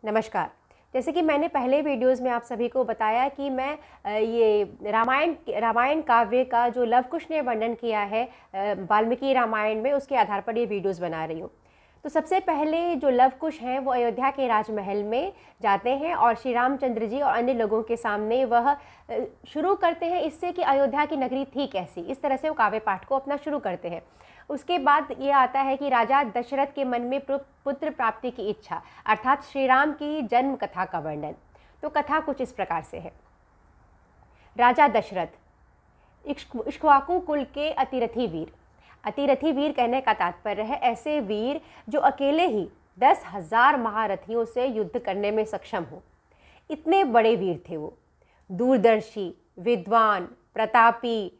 नमस्कार। जैसे कि मैंने पहले वीडियोज़ में आप सभी को बताया कि मैं ये रामायण काव्य का जो लव कुश ने वर्णन किया है वाल्मीकि रामायण में, उसके आधार पर ये वीडियोज़ बना रही हूँ। तो सबसे पहले जो लव कुश हैं वो अयोध्या के राजमहल में जाते हैं और श्री रामचंद्र जी और अन्य लोगों के सामने वह शुरू करते हैं इससे कि अयोध्या की नगरी थी कैसी, इस तरह से वो काव्य पाठ को अपना शुरू करते हैं। उसके बाद ये आता है कि राजा दशरथ के मन में पुत्र प्राप्ति की इच्छा, अर्थात श्री राम की जन्म कथा का वर्णन। तो कथा कुछ इस प्रकार से है। राजा दशरथ इक्ष्वाकु कुल के अतिरथी वीर। अतिरथी वीर कहने का तात्पर्य है ऐसे वीर जो अकेले ही 10,000 महारथियों से युद्ध करने में सक्षम हो। इतने बड़े वीर थे वो, दूरदर्शी, विद्वान, प्रतापी,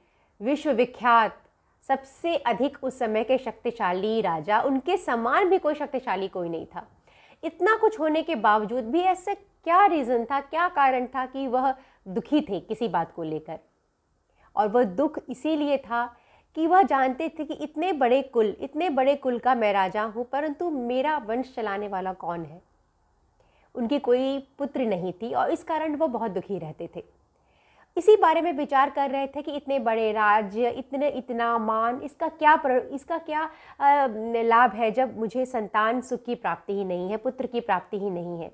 विश्वविख्यात, सबसे अधिक उस समय के शक्तिशाली राजा। उनके समान भी कोई शक्तिशाली कोई नहीं था। इतना कुछ होने के बावजूद भी ऐसा क्या रीज़न था, क्या कारण था कि वह दुखी थे किसी बात को लेकर। और वह दुख इसीलिए था कि वह जानते थे कि इतने बड़े कुल का मैं राजा हूँ, परंतु मेरा वंश चलाने वाला कौन है। उनकी कोई पुत्र नहीं थी और इस कारण वह बहुत दुखी रहते थे। इसी बारे में विचार कर रहे थे कि इतने बड़े राज्य, इतना मान, इसका क्या लाभ है जब मुझे संतान सुख की प्राप्ति ही नहीं है, पुत्र की प्राप्ति ही नहीं है।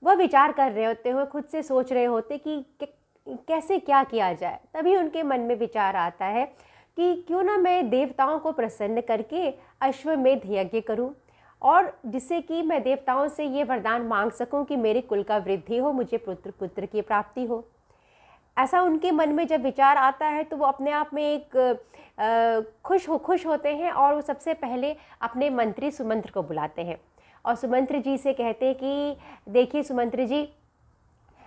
वह विचार कर रहे होते हुए खुद से सोच रहे होते कि कैसे क्या किया जाए। तभी उनके मन में विचार आता है कि क्यों ना मैं देवताओं को प्रसन्न करके अश्वमेध यज्ञ करूं, और जिससे कि मैं देवताओं से ये वरदान मांग सकूं कि मेरे कुल का वृद्धि हो, मुझे पुत्र की प्राप्ति हो। ऐसा उनके मन में जब विचार आता है तो वो अपने आप में एक खुश होते हैं और वो सबसे पहले अपने मंत्री सुमंत्र को बुलाते हैं और सुमंत्र जी से कहते हैं कि देखिए सुमंत्र जी,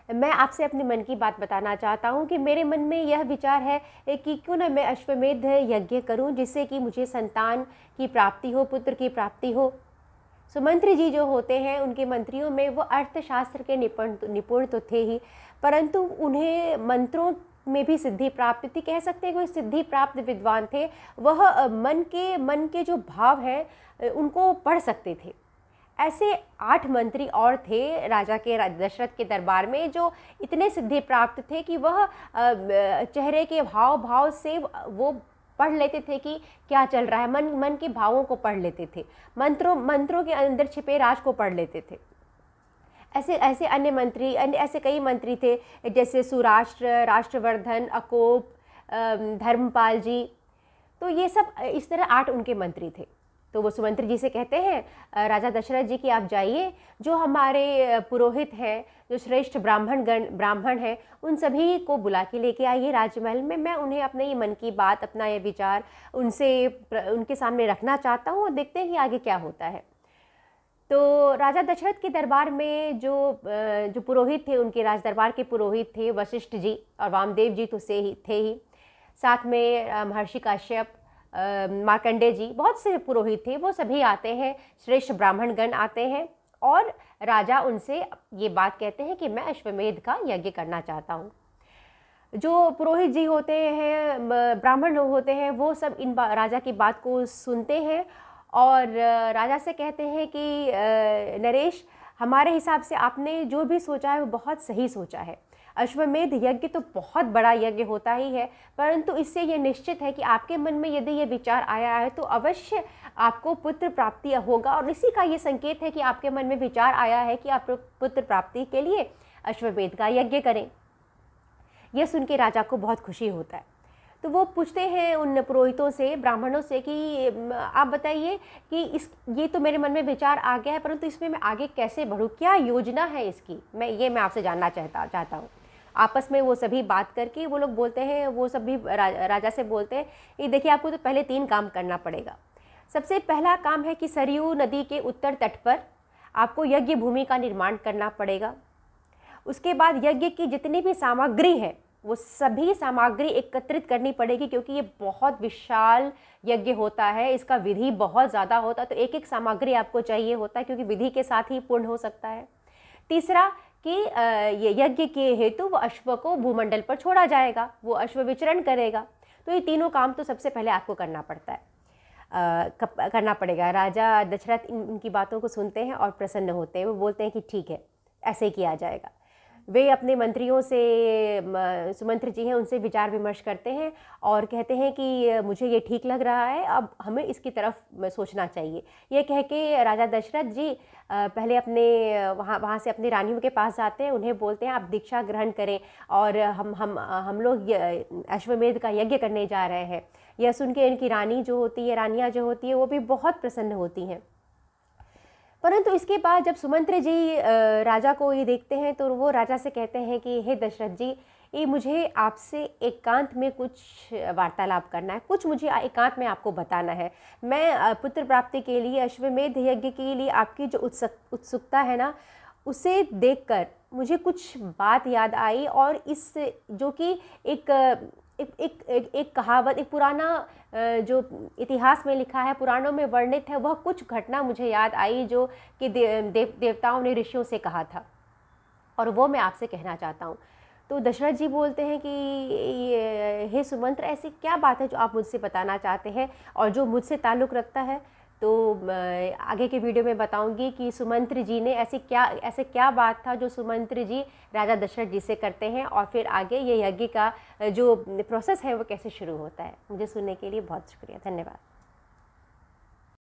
मैं आपसे अपने मन की बात बताना चाहता हूँ कि मेरे मन में यह विचार है कि क्यों ना मैं अश्वमेध यज्ञ करूँ, जिससे कि मुझे संतान की प्राप्ति हो, पुत्र की प्राप्ति हो। सुमंत्र जी जो होते हैं, उनके मंत्रियों में वो अर्थशास्त्र के निपुण तो थे ही, परंतु उन्हें मंत्रों में भी सिद्धि प्राप्त थी। कह सकते हैं कि वो सिद्धि प्राप्त विद्वान थे। वह मन के जो भाव हैं उनको पढ़ सकते थे। ऐसे 8 मंत्री और थे राजा के दशरथ के दरबार में जो इतने सिद्धि प्राप्त थे कि वह चेहरे के भाव से वो पढ़ लेते थे कि क्या चल रहा है। मन के भावों को पढ़ लेते थे, मंत्रों के अंदर छिपे राज को पढ़ लेते थे। ऐसे कई मंत्री थे, जैसे सुराष्ट्र, राष्ट्रवर्धन, अकोप, धर्मपाल जी। तो ये सब इस तरह 8 उनके मंत्री थे। तो वो सुमंत्र जी से कहते हैं राजा दशरथ जी कि आप जाइए, जो हमारे पुरोहित हैं, जो श्रेष्ठ ब्राह्मण हैं, उन सभी को बुला के लेके आइए राजमहल में। मैं उन्हें अपने ये मन की बात, अपना ये विचार उनके सामने रखना चाहता हूँ और देखते हैं कि आगे क्या होता है। तो राजा दशरथ के दरबार में जो पुरोहित थे, उनके राज दरबार के पुरोहित थे वशिष्ठ जी और वामदेव जी तो थे ही, साथ में महर्षि काश्यप, मार्कंडेय जी, बहुत से पुरोहित थे। वो सभी आते हैं, श्रेष्ठ ब्राह्मणगण आते हैं और राजा उनसे ये बात कहते हैं कि मैं अश्वमेध का यज्ञ करना चाहता हूँ। जो पुरोहित जी होते हैं, ब्राह्मण लोग होते हैं, वो सब राजा की बात को सुनते हैं और राजा से कहते हैं कि नरेश, हमारे हिसाब से आपने जो भी सोचा है वो बहुत सही सोचा है। अश्वमेध यज्ञ तो बहुत बड़ा यज्ञ होता ही है, परंतु इससे ये निश्चित है कि आपके मन में यदि ये विचार आया है तो अवश्य आपको पुत्र प्राप्ति होगा, और इसी का ये संकेत है कि आपके मन में विचार आया है कि आप पुत्र प्राप्ति के लिए अश्वमेध का यज्ञ करें। यह सुन के राजा को बहुत खुशी होता है। तो वो पूछते हैं उन पुरोहितों से, ब्राह्मणों से कि आप बताइए कि ये तो मेरे मन में विचार आ गया है, परंतु इसमें मैं आगे कैसे बढ़ूँ, क्या योजना है इसकी, मैं आपसे जानना चाहता हूँ। आपस में वो सभी बात करके वो लोग बोलते हैं, वो सभी राजा से बोलते हैं कि देखिए, आपको तो पहले 3 काम करना पड़ेगा। सबसे पहला काम है कि सरयू नदी के उत्तर तट पर आपको यज्ञ भूमि का निर्माण करना पड़ेगा। उसके बाद यज्ञ की जितनी भी सामग्री है वो सभी सामग्री एकत्रित करनी पड़ेगी, क्योंकि ये बहुत विशाल यज्ञ होता है, इसका विधि बहुत ज़्यादा होता है, तो एक सामग्री आपको चाहिए होता है, क्योंकि विधि के साथ ही पूर्ण हो सकता है। तीसरा कि ये यज्ञ के हेतु वो अश्व को भूमंडल पर छोड़ा जाएगा, वो अश्व विचरण करेगा। तो ये तीनों काम तो सबसे पहले आपको करना पड़ता है। करना पड़ेगा। राजा दशरथ इनकी बातों को सुनते हैं और प्रसन्न होते हैं। वो बोलते हैं कि ठीक है, ऐसे ही किया जाएगा। वे अपने मंत्रियों से, सुमंत्र जी हैं, उनसे विचार विमर्श करते हैं और कहते हैं कि मुझे ये ठीक लग रहा है, अब हमें इसकी तरफ सोचना चाहिए। ये कह के राजा दशरथ जी पहले अपने वहाँ से अपनी रानियों के पास जाते हैं, उन्हें बोलते हैं आप दीक्षा ग्रहण करें और हम लोग अश्वमेध का यज्ञ करने जा रहे हैं। यह सुन के इनकी रानी जो होती है, रानियाँ जो होती है, वो भी बहुत प्रसन्न होती हैं। परंतु इसके बाद जब सुमंत्र जी राजा को ये देखते हैं तो वो राजा से कहते हैं कि हे दशरथ जी, ये मुझे आपसे एकांत में कुछ वार्तालाप करना है, कुछ मुझे एकांत में आपको बताना है। मैं पुत्र प्राप्ति के लिए, अश्वमेध यज्ञ के लिए आपकी जो उत्सुकता है ना, उसे देखकर मुझे कुछ बात याद आई और इस जो कि एक कहावत, एक पुराना जो इतिहास में लिखा है, पुराणों में वर्णित है, वह कुछ घटना मुझे याद आई जो कि देवताओं ने ऋषियों से कहा था और वो मैं आपसे कहना चाहता हूँ। तो दशरथ जी बोलते हैं कि हे सुमंत्र, ऐसी क्या बात है जो आप मुझसे बताना चाहते हैं और जो मुझसे ताल्लुक़ रखता है। तो आगे के वीडियो में बताऊंगी कि सुमंत्र जी ने ऐसे क्या बात था जो सुमंत्र जी राजा दशरथ जी से करते हैं और फिर आगे ये यज्ञ का जो प्रोसेस है वो कैसे शुरू होता है। मुझे सुनने के लिए बहुत शुक्रिया, धन्यवाद।